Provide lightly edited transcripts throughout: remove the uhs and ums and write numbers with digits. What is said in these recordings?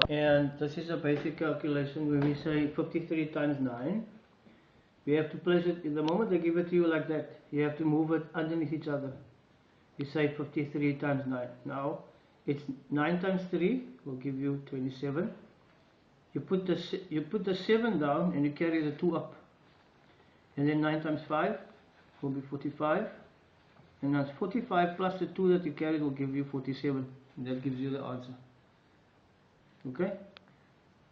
And this is a basic calculation when we say 53 times 9. We have to place it, in the moment they give it to you like that, you have to move it underneath each other. You say 53 times 9. Now, it's 9 times 3 will give you 27. You put the 7 down and you carry the 2 up. And then 9 times 5 will be 45. And that's 45 plus the 2 that you carried will give you 47. And that gives you the answer. Okay?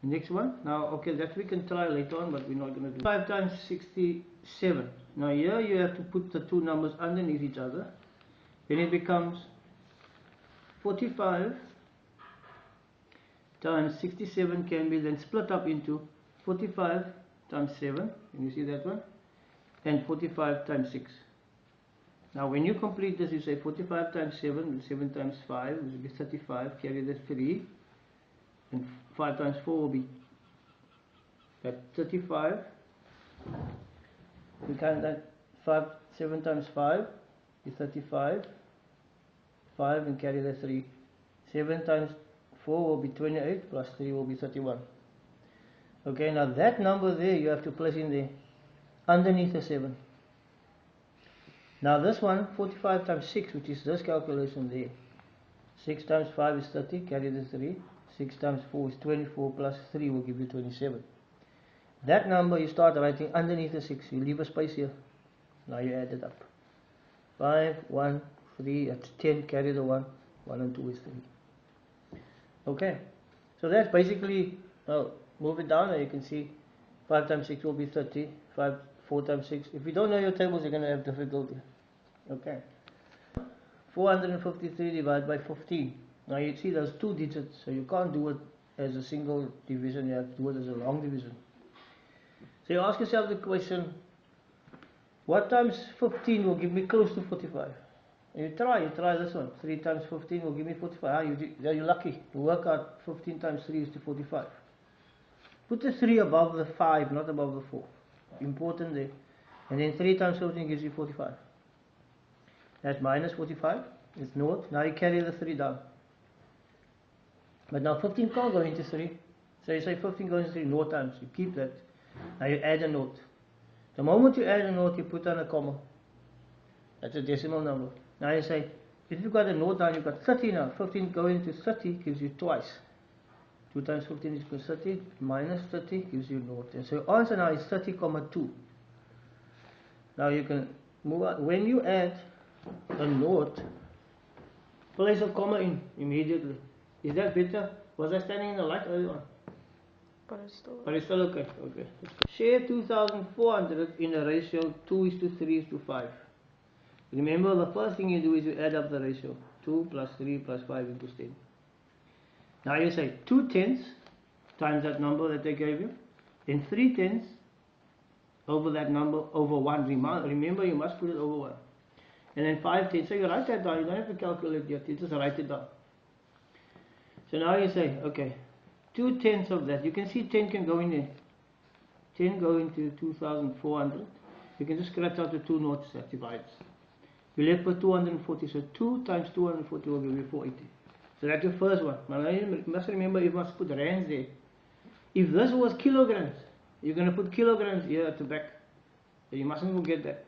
The next one. Now, okay, that we can try later on, but we're not going to do. 5 times 67. Now here you have to put the two numbers underneath each other. Then it becomes 45 times 67 can be then split up into 45 times 7. Can you see that one? And 45 times 6. Now when you complete this, you say 45 times 7, 7 times 5, which will be 35, carry the 3, and 5 times 4 will be at 35. You count that 7 times 5 is 35, 5 and carry the 3. 7 times 4 will be 28, plus 3 will be 31. Okay, now that number there you have to place in there, underneath the 7. Now this one, 45 times 6, which is this calculation there. 6 times 5 is 30, carry the 3. 6 times 4 is 24, plus 3 will give you 27. That number you start writing underneath the 6. You leave a space here. Now you add it up. 5, 1, 3, that's 10, carry the 1. 1 and 2 is 3. Okay, so that's basically, move it down and you can see 5 times 6 will be 30. 4 times 6. If you don't know your tables, you're going to have difficulty. Okay. 453 divided by 15. Now you see there's 2 digits, so you can't do it as a single division, you have to do it as a long division. So you ask yourself the question, what times 15 will give me close to 45? And you try this one. 3 times 15 will give me 45. You're lucky. You work out 15 times 3 is to 45. Put the 3 above the 5, not above the 4. Important there. And then 3 times 15 gives you 45. That's minus 45. It's naught. Now you carry the 3 down. But now 15 can't go into 3. So you say 15 goes into 3 naught times. You keep that. Now you add a naught. The moment you add a naught, you put on a comma. That's a decimal number. Now you say, if you've got a naught down, you've got 30 now. 15 going into 30 gives you twice. 2 times 15 is equal to 30, minus 30 gives you naught. And so your answer now is 30,2. Now you can move on. When you add a naught, place a comma in immediately. Is that better? Was I standing in the light earlier on? But it's still okay. Okay. Share 2,400 in a ratio 2 is to 3 is to 5. Remember, the first thing you do is you add up the ratio. 2 plus 3 plus 5 equals 10. Now you say 2 tenths times that number that they gave you, then 3 tenths over that number over 1. Remember, you must put it over 1. And then 5 tenths. So you write that down. You don't have to calculate yet. You just write it down. So now you say, okay, 2 tenths of that. You can see 10 can go in there. 10 go into 2,400. You can just scratch out the 2 noughts that divides. You left with 240. So 2 times 240 will give you 480. So that's your first one. Now you must remember you must put rands there. If this was kilograms, you're going to put kilograms here at the back. So you mustn't forget that.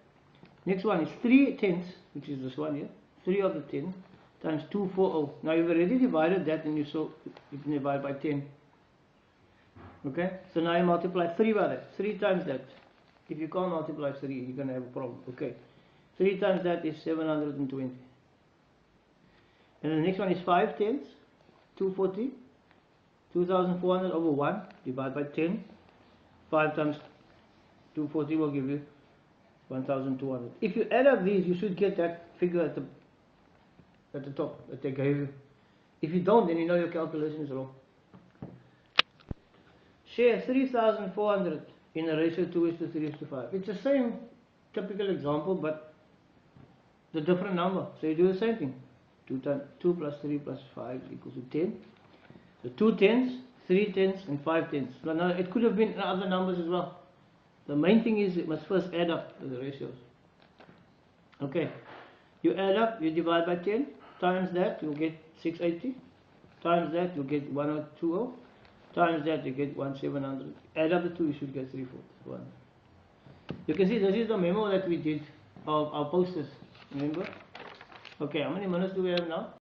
Next one is 3 tenths, which is this one here. 3 of the 10 times 240. Now you've already divided that and you can divide by 10. Okay? So now you multiply 3 by that. 3 times that. If you can't multiply 3, you're going to have a problem. Okay? 3 times that is 720. And the next one is 5 tenths, 240, 2,400 over 1, divide by 10. 5 times 240 will give you 1,200. If you add up these, you should get that figure at the top that they gave you. If you don't, then you know your calculation is wrong. Share 3,400 in a ratio 2 is to 3 is to 5. It's the same typical example, but the different number. So you do the same thing. 2 plus 3 plus 5 equals to 10. So 2 tenths, 3 tenths and 5 tenths. Now it could have been other numbers as well. The main thing is it must first add up the ratios. Okay. You add up, you divide by 10, times that, you'll get 680. times that, you get 1020. Times that, you get 1700. Add up the two, you should get 341. You can see this is the memo that we did of our posters. Remember? Okay, how many minutes do we have now?